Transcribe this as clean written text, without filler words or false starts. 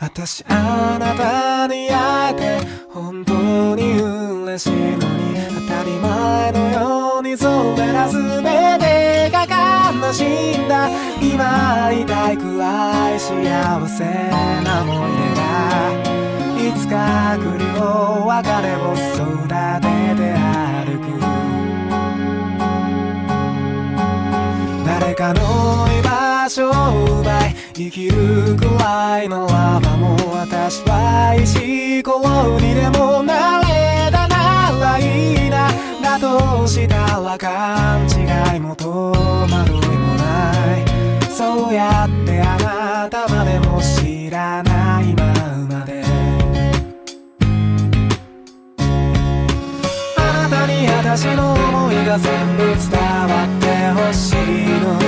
私あなたに会えて本当に嬉しいのに、当たり前のようにそれら全てが悲しいんだ。今会いたいくらい幸せな思い出がいつか来るよ。別れを育てて歩く誰かの居場所を奪い生きるくらいのラバも、私は石ころにでもなれたならいいな。だとしたら勘違いも戸惑いもない。そうやってあなたまでも知らないままで、あなたに私の想いが全部伝わってほしいの。